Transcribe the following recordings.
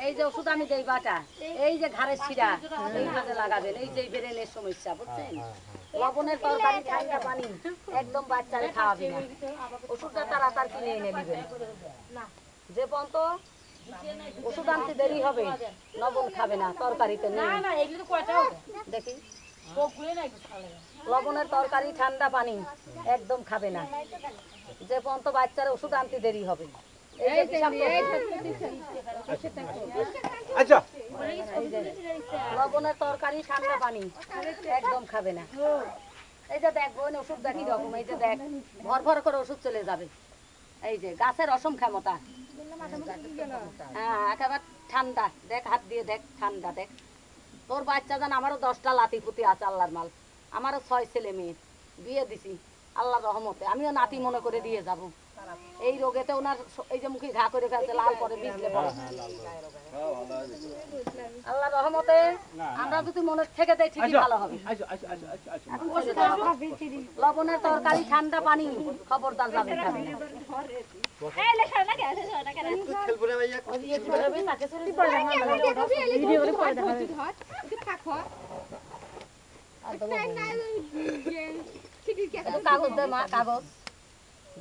এই যে ওষুধ আমি দেই বাটা, এই যে ঘাড়ের শিরা এই কাজে লাগাবেন, এই যে ব্রেনের সমস্যা বুঝছেন। লবণের তরকারি ঠান্ডা পানি একদম বাচ্চারে খাওয়াবি না। ওষুধটা তাড়াতাড়ি কিনে এনে দিবেন। যে পর্যন্ত ওষুধ আনতে দেরি হবে লবণ খাবে না, তরকারিতে নেই। দেখি লবণের তরকারি ঠান্ডা পানি একদম খাবে না যে পর্যন্ত বাচ্চার ওষুধ আনতে দেরি হবে। লবণের তরকারি ঠান্ডা পানি একদম খাবে না। এই যে দেখ বোন ওষুধ দেখি রকম, এই যে দেখ ভর ভর করে ওষুধ চলে যাবে। এই যে গাছের অসম ক্ষমতা, হ্যাঁ একেবারে ঠান্ডা। দেখ হাত দিয়ে দেখ ঠান্ডা। দেখ তোর বাচ্চা জান আমারও 10টা লাতি পুতি আছে আল্লাহর মাল, আমারও 6 ছেলে মেয়ে বিয়ে দিছি আল্লাহর রহমতে, আমিও নাতি মনে করে দিয়ে যাব। এই রোগেতে ওনার এই যে মুখে ঘা করে ফেলছে লাল করে বিজলে পড়ে। আল্লাহর রহমতে আমরা যদি মনের থেকে দেই ঠিকই ভালো হবে। লবণের তরকারি ঠান্ডা পানি খবরদার যাবে খাবে না। কাগজ দে মা, কাগজ।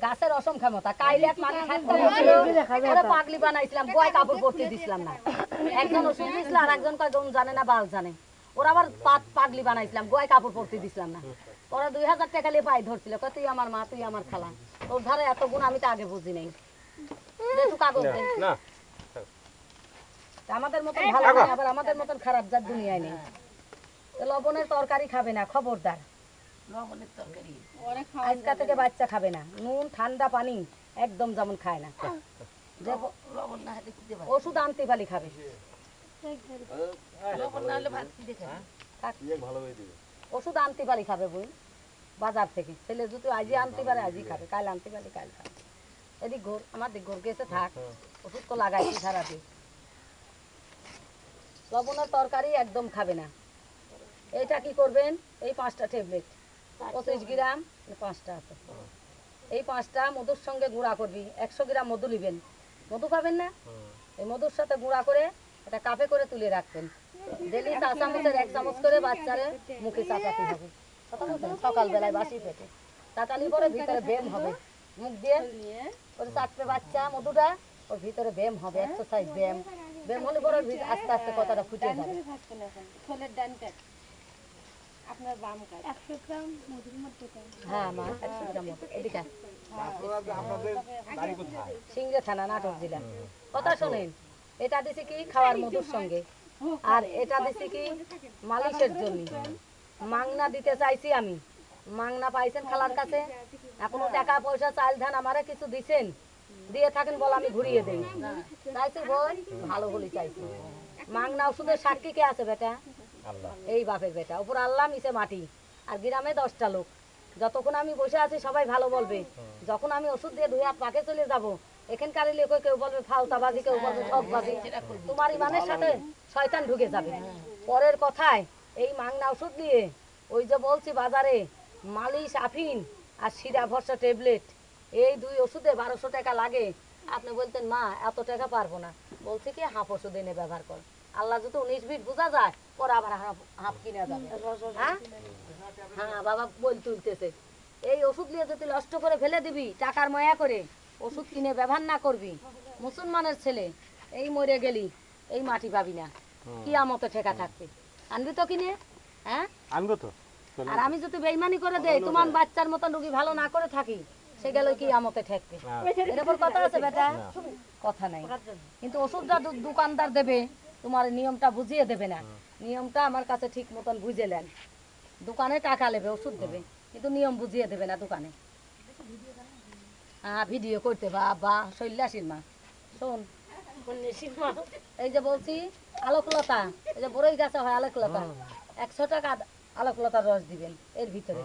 গাছের অসম ক্ষমতা, কাইলে পানি খাইতে পাগলি বানাইছিলাম, বয় কাপড় পরতে দিছিলাম না। একজন ওষুধ দিছিল আর একজন কয় গম জানে না বাল জানে, ওরা আবার পাগলি বানাইছিলাম, বয় কাপড় পরতে দিছিলাম না। ওরা 2000 টাকা নিয়ে পায়ে ধরছিল, কয় তুই আমার মা তুই আমার খালা। তোর ধারে এত গুণ আমি তো আগে বুঝি নাই। কাগজ দে। আমাদের মতন ভালো নয়, আবার আমাদের মতন খারাপ যার দুনিয়ায় নেই। লবণের তরকারি খাবে না খবরদার। আজকা থেকে বাচ্চা খাবে না। নুন ঠান্ডা পানি একদম যেমন খায় না। ওষুধ আনতে পালি খাবে। ওষুধ আনতে পারি খাবে বই বাজার থেকে। ছেলে যদি আজই আনতে পারে আজই খাবে, কাল আনতে পারি কাল খাবে। এদিক ঘোর আমার দিক ঘোর গেছে থাক, ওষুধ তো লাগাইছি সারাদিন। লবণের তরকারি একদম খাবে না। এইটা কি করবেন, এই 5টা ট্যাবলেট 25 গ্রাম 5টা আছে, এই 5টা মধুর সঙ্গে গুঁড়া করবি। 100 গ্রাম মধু নিবেন, মধু খাবেন না, এই মধুর সাথে গুঁড়া করে এটা কাপে করে তুলে রাখবেন। ডেলি 4 চামচের 1 চামচ করে বাচ্চারে মুখে চাটাতে হবে সকালবেলায় বাসি পেটে। চাটালি পরে ভিতরে ব্যায়াম হবে, মুখ দিয়ে ওর চাটবে বাচ্চা মধুটা, ওর ভিতরে ব্যায়াম হবে, এক্সারসাইজ ব্যায়াম। ব্যায়াম হলে পরে আস্তে আস্তে কথাটা ফুটে যাবে। হ্যাঁ মা 100 গ্রাম মধু। এদিকে সিংড়া থানা নাটোর জেলা। কথা শোনেন, এটা দিছি কি খাওয়ার মধুর সঙ্গে, আর এটা দিছি কি মালিশের জন্য। মাংনা দিতে চাইছি আমি, মাংনা পাইছেন খালার কাছে, এখনো টাকা পয়সা চাল ধান আমারে কিছু দিছেন, দিয়ে থাকেন বল আমি ঘুরিয়ে দেই। চাইছি বল ভালো বলি চাইছি। মাংনা ওষুধের সাক্ষী কে আছে বেটা? এই বাপের বেটা, উপর আল্লাহ নিচে মাটি। আর গ্রামে 10টা লোক, যতক্ষণ আমি বসে আছি সবাই ভালো বলবে। যখন আমি ওষুধ দিয়ে 2 হাত পাকে চলে যাব, এখানকার লোক কেউ বলবে ফাউতাবাজি, কেউ বলবে ঠকবাজি। তোমার ইমানের সাথে শয়তান ঢুকে যাবে। পরের কথায় এই মাংনা ওষুধ দিয়ে ওই যে বলছি বাজারে মালিশ আফিন আর শিরা ভরসা ট্যাবলেট, এই 2 ওষুধে 1200 টাকা লাগে। আপনি বলতেন মা এত টাকা পারবো না, বলছি কি হাফ ওষুধ এনে ব্যবহার কর। আল্লাহ যদি 19-20 বোঝা যায় পরে আবার হাফ কিনা যাবে। হ্যাঁ বাবা বল তুলতেছে, এই ওষুধ নিয়ে যদি নষ্ট করে ফেলে দিবি টাকার ময়া করে, ওষুধ কিনে ব্যবহার না করবি, মুসলমানের ছেলে এই মরে গেলি এই মাটি পাবি না, কিয়ামতে ঠেকা থাকবে। আনবি তো কিনে? হ্যাঁ আনবো তো। আর আমি যদি বেইমানি করে দেই, তোমার বাচ্চার মতন রুগী ভালো না করে থাকি, সে গেল কিয়ামতে ঠেকবে। এর উপর কথা আছে বেটা? কথা নাই। কিন্তু ওষুধটা দোকানদার দেবে, তোমার নিয়মটা বুঝিয়ে দেবে না। নিয়মটা আমার কাছে ঠিক মতন বুঝে নেন। দোকানে টাকা নেবে ওষুধ দেবে, কিন্তু নিয়ম বুঝিয়ে দেবে না দোকানে। হ্যাঁ ভিডিও করতে বা শৈলাসীর মা শোন, এই যে বলছি আলোকলতা, এই যে বড়ই গাছে হয় আলোকলতা, 100 টাকা আলোকলতার রস দিবেন এর ভিতরে।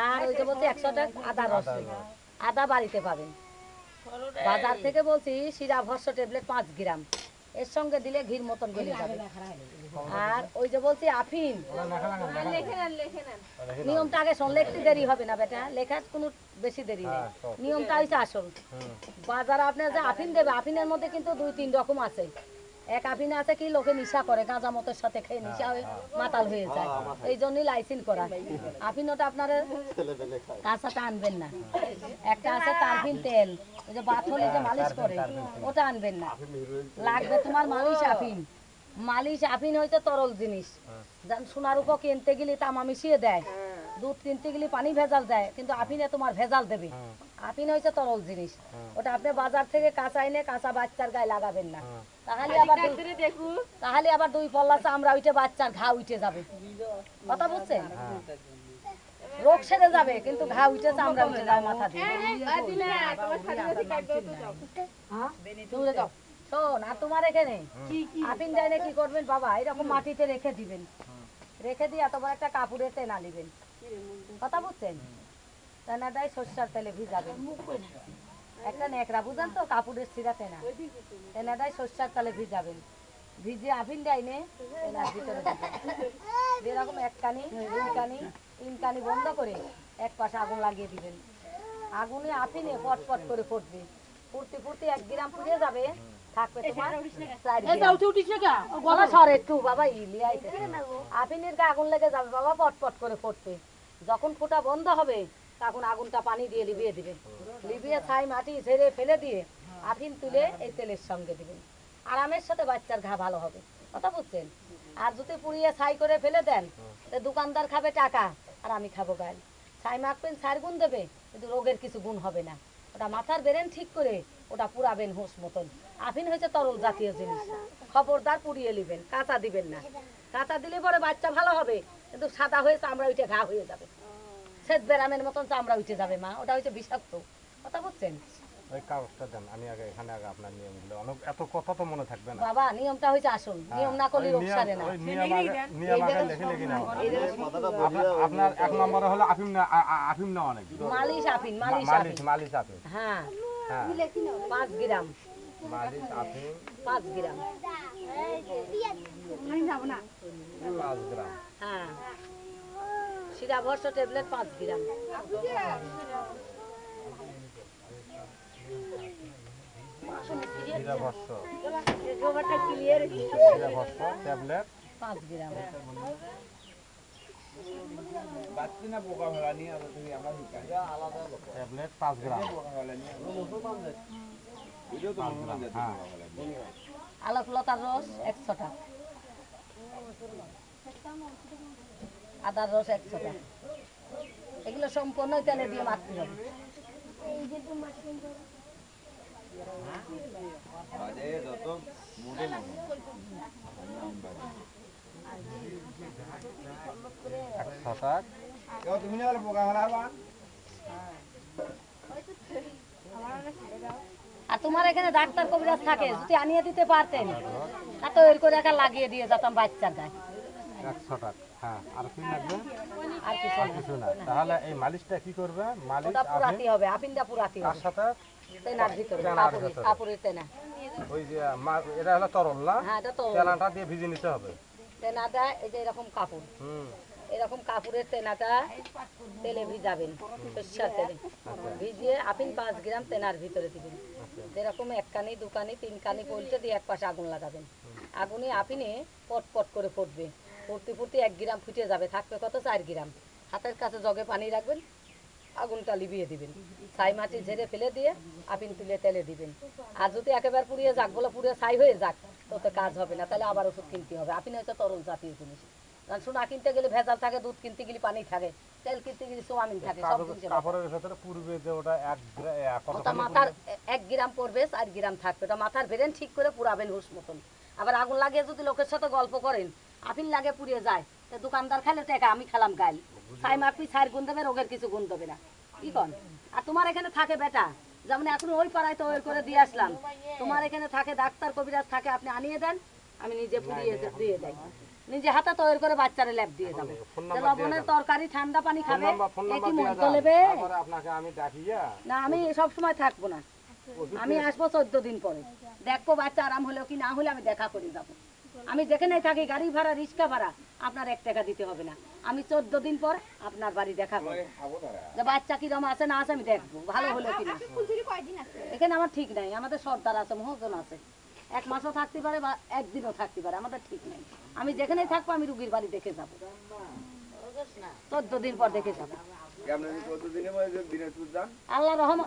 আর ওই যে বলছি 100 টাকা আদা রস দিবেন, আদা বাড়িতে পাবেন। বাজার থেকে বলছি শিরা ভরসা ট্যাবলেট 5 গ্রাম, এর সঙ্গে দিলে ঘির মতন গলে যাবে। আর ওই যে বলছি আফিন, নিয়মটা আগে শোন, লিখতে দেরি হবে না বেটা, লেখার কোনো বেশি দেরি নেই। নিয়মটা হচ্ছে আসল। বাজারে আপনার যে আফিন দেবে, আফিনের মধ্যে কিন্তু 2-3 রকম আছে। এক আফিন আছে কি লোকে নেশা করে গাঁজা মতের সাথে খেয়ে নেশা হয়ে মাতাল হয়ে যায়, এই জন্যই লাইসেন্স করা। আফিন ওটা আপনার কাঁচাটা আনবেন না। একটা আছে তারফিন তেল, ওই যে বাত হলে যে মালিশ করে, ওটা আনবেন না। লাগবে তোমার মালিশ আফিন। মালিশ আফিন হইতে তরল জিনিস। সোনার উপর কিনতে গেলে তামা মিশিয়ে দেয়, দুধ কিনতে গেলে পানি ভেজাল দেয়, কিন্তু আফিনে তোমার ভেজাল দেবে। আফিন হইছে তরল জিনিস, ওটা আপনি বাজার থেকে কাঁচা এনে কাঁচা বাচ্চার গায়ে লাগাবেন না, তাহলে আবার 2 পল্লা চামড়া উঠে বাচ্চার ঘা উঠে যাবে। কথা বুঝছেন? রোগ সেরে যাবে কিন্তু ঘা উঠে চামড়া উঠে যাবে মাথা দিয়ে। শোন, আর তোমার এখানে আফিন ডাইনে কি করবেন বাবা, এরকম মাটিতে রেখে দিবেন, রেখে দিয়ে এত বড় একটা কাপড়ের তেনা নিবেন। কথা বুঝছেন? তেনাটাই সর্ষার তেলে ভিজাবেন। একটা নেকড়া বুঝেন তো, কাপড়ের ছিঁড়া তেনা, তেনাটাই সর্ষার তেলে ভিজাবেন। ভিজে আফিন ডাইনে তেনার ভিতরে দিবেন। যেরকম 1 কানি 2 কানি 3 কানি বন্ধ করে এক পাশে আগুন লাগিয়ে দিবেন। আগুনে আফিনে পট পট করে ফুটবে, ফুটতে ফুটতে 1 গ্রাম পুড়ে যাবে, থাকবে তোমার 4 গ্রাম। গলা সরে একটু বাবা, ইলি আইতে আফিনের গায়ে আগুন লেগে যাবে বাবা, পট পট করে ফুটবে। যখন ফোটা বন্ধ হবে তখন আগুনটা পানি দিয়ে লিবিয়ে দিবেন। লিবিয়ে ছাই মাটি ঝেড়ে ফেলে দিয়ে আফিন তুলে এই তেলের সঙ্গে দিবেন। আরামের সাথে বাচ্চার ঘা ভালো হবে। কথা বুঝছেন? আর যদি পুড়িয়ে ছাই করে ফেলে দেন, দোকানদার খাবে টাকা আর আমি খাবো গাল। ছাই মাখবেন 4 গুণ দেবে, কিন্তু রোগের কিছু গুণ হবে না। ওটা মাথার বেরেন ঠিক করে ওটা পুরাবেন হুঁশ মতন। আফিন হয়েছে তরল জাতীয় জিনিস, খবরদার পুড়িয়ে নেবেন, কাঁচা দিবেন না। কাঁচা দিলে পরে বাচ্চা ভালো হবে, কিন্তু সাদা হয়ে চামড়া উঠে ঘা হয়ে যাবে, সেদ বেরামের মতন চামড়া উঠে যাবে মা, ওটা হচ্ছে বিষাক্ত। কথা বুঝছেন? ওই কাগজটা দেন, আমি আগে এখানে আগে আপনার নিয়মগুলো, অনেক এত কথা তো মনে থাকবে না বাবা। নিয়মটা হচ্ছে আসল, নিয়ম না করলে রোগ সারে না। ওই নিয়ম আগে লিখে নাও। আপনার 1 নম্বরে হলো আফিম না অনেক মালিশ আফিন, মালিশ আফিন, মালিশ আফিম। হ্যাঁ, হ্যাঁ 5 গ্রাম মালিশ আফিম 5 গ্রাম। 5 গ্রাম। হ্যাঁ, শিরা ভর্ষ ট্যাবলেট 5 গ্রাম। জিরা ভস্য ট্যাবলেট 5 গ্রাম। ট্যাবলেট 5 গ্রাম। হ্যাঁ আলোকলতার রস 1 ছটা, আদার রস 1 ছটা। এগুলো সম্পূর্ণ তেলে দিয়ে মাখতে হবে। আর তোমার এখানে ডাক্তার কবিরাজ থাকে, যদি আনিয়ে দিতে পারতেন তা তো এর করে একা লাগিয়ে দিয়ে যেতাম বাচ্চার গায়ে। 100 টাকা। হ্যাঁ, আর কি লাগবে? আর কিছু না। তাহলে এই মালিশটা কি করবে? মালিশ ওটা পুরাতে হবে, আফিনটা পুরাতে তার হবে সাথে তেনার ভিতরে, কাপড়ের তেনা। ওই যে এটা হলো তরল না, হ্যাঁ, এটা তো তেলাটা দিয়ে ভিজে নিতে হবে। তেনাটা এই যে এরকম কাপড়, এরকম কাপড়ের তেনাটা তেলে ভিজাবেন, সর্ষার তেলে ভিজিয়ে আফিন 5 গ্রাম তেনার ভিতরে দিবেন। যেরকম 1 কানি 2 কানি 3 কানি পলটে দিয়ে এক পাশে আগুন লাগাবেন। আগুনে আফিনে পট পট করে ফুটবে, ফুটতে ফুটতে 1 গ্রাম ফুটে যাবে, থাকবে কত 4 গ্রাম। হাতের কাছে জগে পানি রাখবেন, আগুনটা লিবিয়ে দিবেন, ছাই মাটি ঝেড়ে ফেলে দিয়ে আফিন তুলে তেলে দিবেন। আর যদি একেবারে পুড়িয়ে যাক, বলে পুড়ে ছাই হয়ে যাক, তো কাজ হবে না, তাহলে আবার ওষুধ কিনতে হবে। আফিন হয়তো তরল জাতীয় জিনিস, কারণ সোনা কিনতে গেলে ভেজাল থাকে, দুধ কিনতে গেলে পানি থাকে, তেল কিনতে গেলে সোয়াবিন থাকে, সব কিছু। কাপড়ের ভেতরে পূর্বে যে ওটা 1 ওটা মাথার 1 গ্রাম পড়বে, 4 গ্রাম থাকবে। ওটা মাথার বেরেন ঠিক করে পুরাবেন হুঁশ মতন। আবার আগুন লাগিয়ে যদি লোকের সাথে গল্প করেন, আফিন লাগে পুড়িয়ে যায়, তো দোকানদার খাইলে টাকা, আমি খেলাম গাইল। ছাই মাখবি 4 গুণ দেবে, রোগের কিছু গুণ দেবে না। কি কন? আর তোমার এখানে থাকে বেটা, যেমন এখন ওই পাড়ায় তো ওই করে দিয়ে আসলাম, তোমার এখানে থাকে ডাক্তার কবিরাজ থাকে, আপনি আনিয়ে দেন, আমি নিজে পুড়িয়ে দিয়ে দেয়, নিজে হাতে তৈরি করে বাচ্চারে ল্যাব দিয়ে যাবো। লবণের তরকারি ঠান্ডা পানি খাবে, একই মতো নেবে না। আমি সব সময় থাকবো না, আমি আসবো 14 দিন পরে, দেখবো বাচ্চা আরাম হলেও কি না হলে আমি দেখা করে যাবো। আমি যেখানে থাকি, গাড়ি ভাড়া রিক্সা ভাড়া আপনার 1 টাকা দিতে হবে না। আমি 14 দিন পর আপনার বাড়ি দেখা করবো, যে বাচ্চা কিরম আছে না আছে আমি দেখবো, ভালো হলো কিনা। এখানে আমার ঠিক নাই, আমাদের সর্দার আছে, মহাজন আছে, 1 মাসও থাকতে পারে বা একদিনও থাকতে পারে, আমাদের ঠিক নাই। আমি যেখানেই থাকবো আমি রুগীর বাড়ি দেখে যাবো, 14 দিন পর দেখে যাবো। আল্লাহ রহম।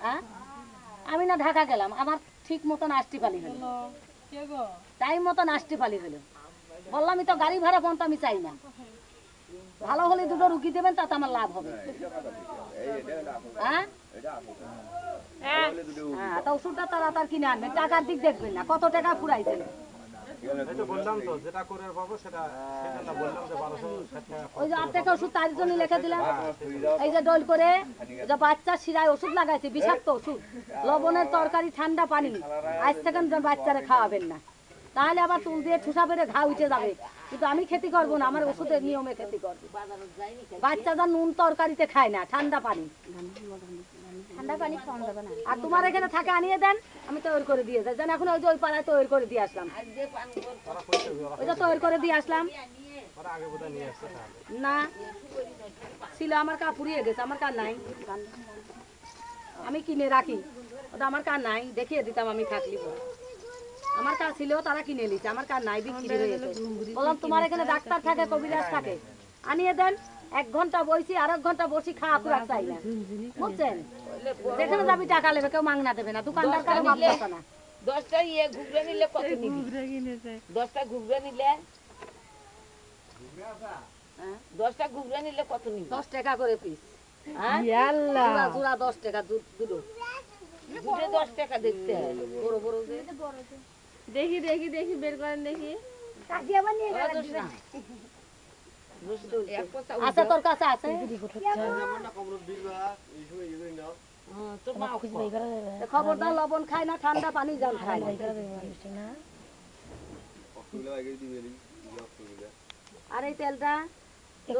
আমি না ঢাকা গেলাম, আমার ঠিক মতন আসতে পারি হলো, টাইম মতন আসতে পারি হলো। বললামই তো গাড়ি ভাড়া পর্যন্ত আমি চাই না, ভালো হলে 2টো রুগী দেবেন, তাতে আমার লাভ হবে। হ্যাঁ হ্যাঁ, তা ওষুধটা তাড়াতাড়ি কিনে আনবেন, টাকার দিক দেখবেন না, কত টাকা ফুরাইছেন। বললাম তো যেটা করে পাবো সেটা বললাম যে 1260 টাকা। ওই যে আপনাকে ওষুধ তার জন্য লিখে দিলাম, এই যে ডোল করে যে বাচ্চার শিরায় ওষুধ লাগাইছে, বিষাক্ত ওষুধ, লবণের তরকারি, ঠান্ডা পানি, আজ থেকে বাচ্চারা খাওয়াবেন না, তাহলে আবার চুল দিয়ে ঠুসা বেড়ে ঘা উঠে যাবে। কিন্তু আমি খেতে করবো না, আমার ওষুধের নিয়মে খেতে করবো। বাচ্চারা নুন তরকারিতে খায় না, ঠান্ডা পানি, ঠান্ডা পানি খাওয়া যাবে না। আর তোমার এখানে থাকে আনিয়ে দেন, আমি তৈরি করে দিয়ে যাই। যেন এখন ওই যে ওই পাড়ায় তৈরি করে দিয়ে আসলাম, ওই যে তৈরি করে দিয়ে আসলাম না, ছিল আমার কা ফুরিয়ে গেছে, আমার কার নাই, আমি কিনে রাখি, ওটা আমার কার নাই, দেখিয়ে দিতাম আমি থাকলি। আমার কার ছিল, তারা কিনে নিচ্ছে, আমার কার নাই, বিক্রি হয়ে গেছে। বললাম তোমার এখানে ডাক্তার থাকে, কবিরাজ থাকে, আনিয়ে দেন। 1 ঘন্টা বসি, আর 1 ঘন্টা বসি, খাওয়া খুরা চাই না, বুঝছেন? যেখানে যাবি টাকা নেবে, কেউ মাংনা দেবে না, দোকানদার কারো মাপ দেবে না। 10টা ঘুগরা নিলে কত নিবি? 10টা ঘুগরা নিলে 10টা ঘুগরা নিলে কত নিবি? 10 টাকা করে পিস। জোড়া 10 টাকা দুটো, দুটো 10 টাকা দেখতে হয়। বড় বড় যে। দেখি দেখি দেখি বের করেন দেখি। আছে তোর কাছে আছে? খবরদার লবণ খায় না, ঠান্ডা পানি জাল খায় না। আর এই তেলটা এই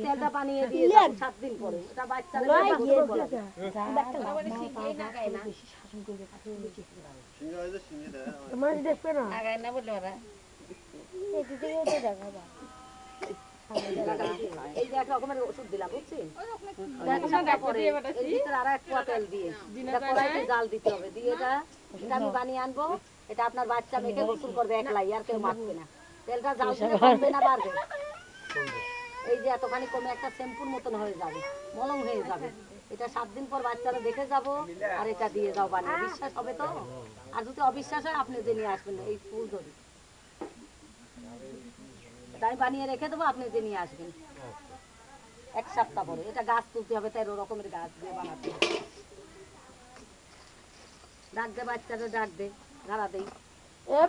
তেলটা বানিয়ে দিয়ে 7 দিন পরে, এটা বাচ্চাদের আগায় না বলে ওরা এই যে এক রকমের ওষুধ দিলাম, বুঝছিস? আর 1 পোয়া তেল দিয়ে কড়াইতে জাল দিতে হবে, দিয়ে এটা আমি বানিয়ে আনবো। এটা আপনার বাচ্চা মেখে গোসল করবে একলাই, আর কেউ মাখবে না। তেলটা জাল দিলে কমবে না বাড়বে? এই যে এতখানি কমে একটা শ্যাম্পুর মতন হয়ে যাবে, মলম হয়ে যাবে। এটা 7 দিন পর বাচ্চারা দেখে যাব, আর এটা দিয়ে যাও বানিয়ে, বিশ্বাস হবে তো? আর যদি অবিশ্বাস হয় আপনি যে নিয়ে আসবেন, এই ফুল ধরি তাই বানিয়ে রেখে দেবো, আপনি যে নিয়ে আসবেন 1 সপ্তাহ পরে। এটা গাছ তুলতে হবে, 13 রকমের গাছ দিয়ে বানাতে হবে। ডাক দে বাচ্চাদের, ডাক দে, ধারা দেই।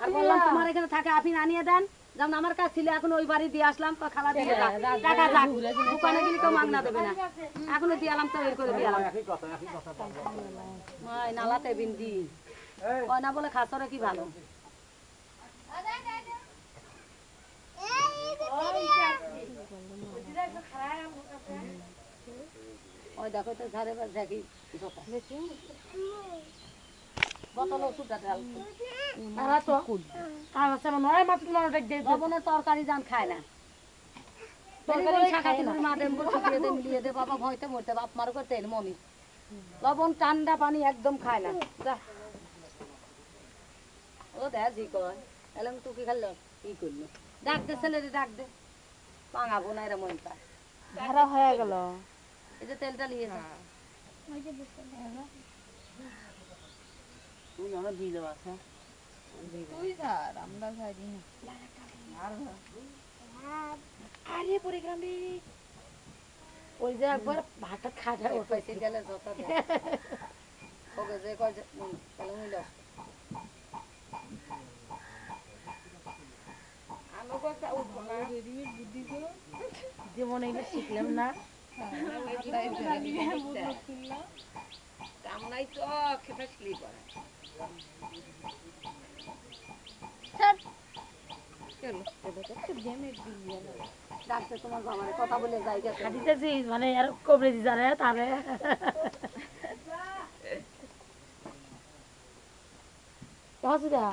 আর বললাম তোমার এখানে থাকে, আপনি আনিয়ে দেন। যেমন আমার কাছে ছিল, এখন ওই বাড়ি দিয়ে আসলাম, খালা দিয়ে টাকা যাক, দোকানে গেলে কেউ মাগনা দেবে না, এখনো দিয়ে আলাম, তৈরি করে দিয়ে আলাম। নালাতে বিন্দি কয় না বলে খাসরে কি ভালো। ওই দেখো তো ধারে দেখি বোতল ওষুধটা ঢালছে। লবণের তরকারি যান খায় না, মিলিয়ে দে বাবা, ভয়তে মরতে বাপ মার করতে মমি। লবণ ঠান্ডা পানি একদম খায় না। ও দেখ জি কয় এলাম তুই কি খাইল, কি করলো? ডাক দে ছেলেরে, ডাক দে, পাঙাবো না এরা মনটা ধারা হয়ে গেল। এই যে তেলটা নিয়ে যা। ওই যে একবার ভাতটা খাটা উঠাইছে গেলে যত ওকে যে কয় তাহলে হইল। যেমন এগুলো শিখলাম না, কামনাই তো খেতে স্লিপ করে। ডাকতে তোমার বাবার কথা বলে যাই গেছে। খাটিতেছি মানে আর কবরে দি জানে তারে হসুরা